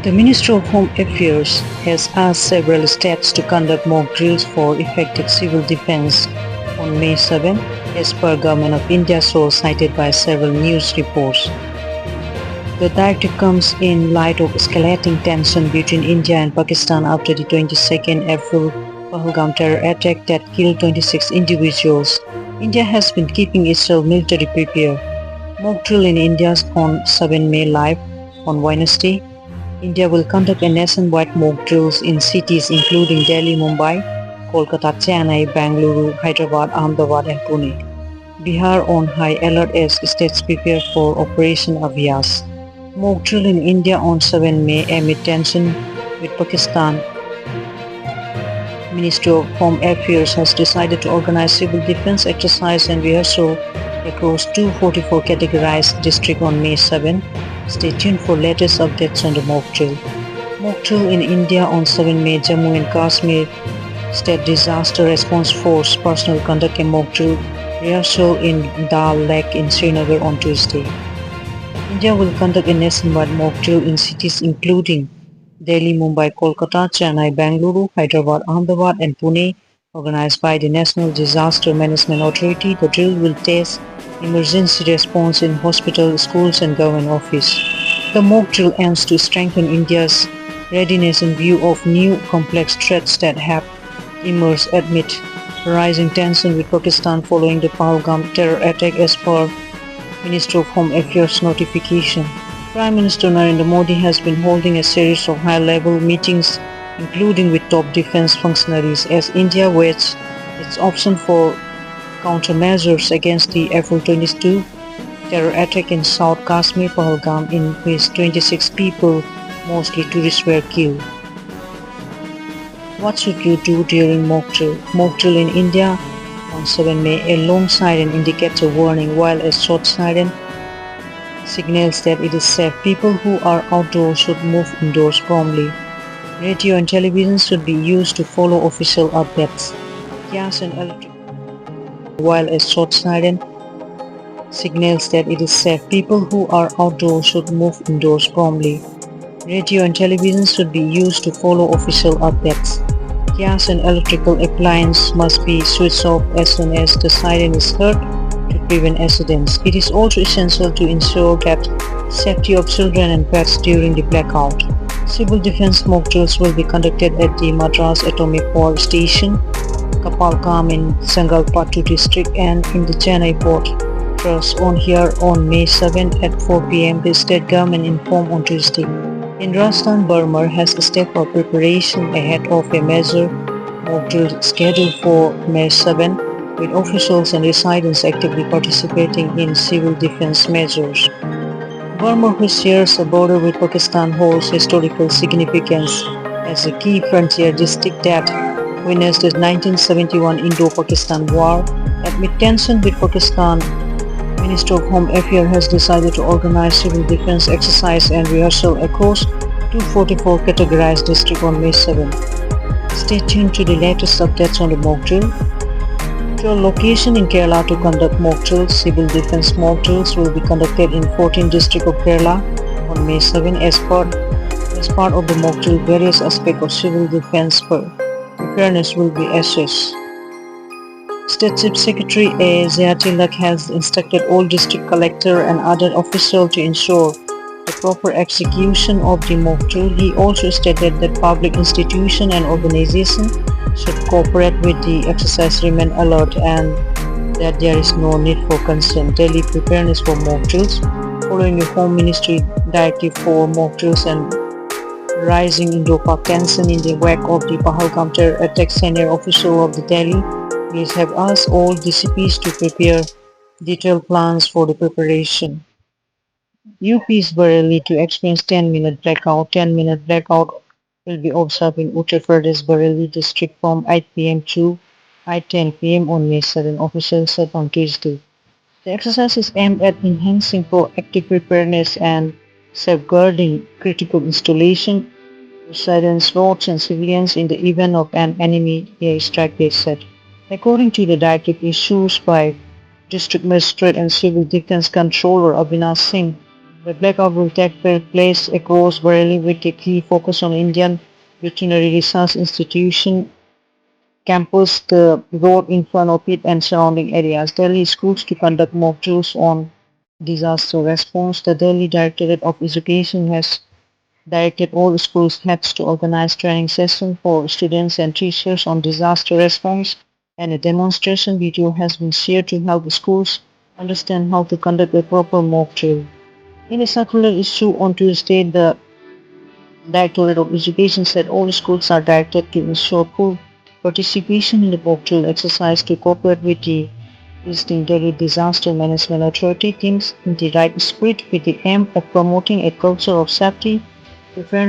The Ministry of Home Affairs has asked several states to conduct mock drills for effective civil defense on May 7, as per Government of India source cited by several news reports. The directive comes in light of escalating tension between India and Pakistan after the 22nd April Pahalgam terror attack that killed 26 individuals. India has been keeping itself military prepared. Mock drill in India on 7 May live on Wednesday. India will conduct a nationwide mock drills in cities including Delhi, Mumbai, Kolkata, Chennai, Bangalore, Hyderabad, Ahmedabad and Pune. Bihar on high alert as states prepare for Operation Abhyas. Mock drill in India on 7 May amid tension with Pakistan. Ministry of Home Affairs has decided to organize civil defense exercise and rehearsal across 244 categorized districts on May 7. Stay tuned for latest updates on the mock drill. Mock drill in India on 7 May. Jammu and Kashmir State Disaster Response Force personnel conduct a mock drill rehearsal in Dal Lake in Srinagar on Tuesday. India will conduct a nationwide mock drill in cities including Delhi, Mumbai, Kolkata, Chennai, Bangalore, Hyderabad, Ahmedabad and Pune. Organized by the National Disaster Management Authority, the drill will test emergency response in hospitals, schools and government offices. The mock drill aims to strengthen India's readiness in view of new complex threats that have emerged amid rising tension with Pakistan following the Pahalgam terror attack, as per Ministry of Home Affairs notification. Prime Minister Narendra Modi has been holding a series of high-level meetings including with top defense functionaries as India weighs its option for countermeasures against the April 22 terror attack in South Kashmir, Pahalgam, in which 26 people, mostly tourists, were killed. What should you do during mock drill? Mock drill in India on 7 May. A long siren indicates a warning, while a short siren signals that it is safe. People who are outdoors should move indoors promptly. Radio and television should be used to follow official updates. Gas and electric. While a short siren signals that it is safe. People who are outdoors should move indoors promptly. Radio and television should be used to follow official updates. Gas and electrical appliances must be switched off as soon as the siren is heard to prevent accidents. It is also essential to ensure that safety of children and pets during the blackout. Civil defense mock drills will be conducted at the Madras Atomic Power Station, Kapalgam in Chengalpattu district and in the Chennai Port Trust on May 7 at 4 p.m. the state government informed on Tuesday. In Rajasthan, Burma has stepped up preparation ahead of a major mock drill scheduled for May 7, with officials and residents actively participating in civil defense measures. Burma, which shares a border with Pakistan, holds historical significance as a key frontier district that witnessed the 1971 Indo-Pakistan War. Amid tension with Pakistan, Ministry of Home Affairs has decided to organize civil defense exercise and rehearsal across 244 categorized districts on May 7. Stay tuned to the latest updates on the mock drill. To a location in Kerala to conduct mock drills. Civil defense mock drills will be conducted in 14 districts of Kerala on May 7. As part of the mock drill, various aspects of civil defense preparedness will be assessed. State Chief Secretary A. Ziatilak has instructed all district collector and other officials to ensure the proper execution of the mock drill. He also stated that public institutions and organizations should cooperate with the exercise, remain alert, and that there is no need for concern. Daily preparedness for mock drills. Following the Home Ministry directive for mock drills and rising Indo-Pak tension in the wake of the Pahalgam terror attack, senior official of the Delhi police have asked all DCPs to prepare detailed plans for the preparation. UP's Bareilly to experience 10-minute blackout. 10-minute blackout will be observed in Uttar Pradesh Bareilly district from 8 p.m. to 8:10 p.m. on May 7, officials said on Tuesday. The exercise is aimed at enhancing proactive preparedness and safeguarding critical installation, residents, roads and civilians in the event of an enemy air strike, they said. According to the directive issued by District Magistrate and Civil Defense Controller Avinash Singh, The blackout will take place across Bareilly with a key focus on Indian Veterinary Research Institution campus, the road in front of it and surrounding areas. Delhi schools to conduct mock drills on disaster response. The Delhi Directorate of Education has directed all schools heads to organize training sessions for students and teachers on disaster response, and a demonstration video has been shared to help schools understand how to conduct a proper mock drill. In a circular issue on Tuesday, the Directorate of Education said all schools are directed to ensure full participation in the mock drill exercise to cooperate with the visiting Delhi Disaster Management Authority teams in the right spirit with the aim of promoting a culture of safety, preparedness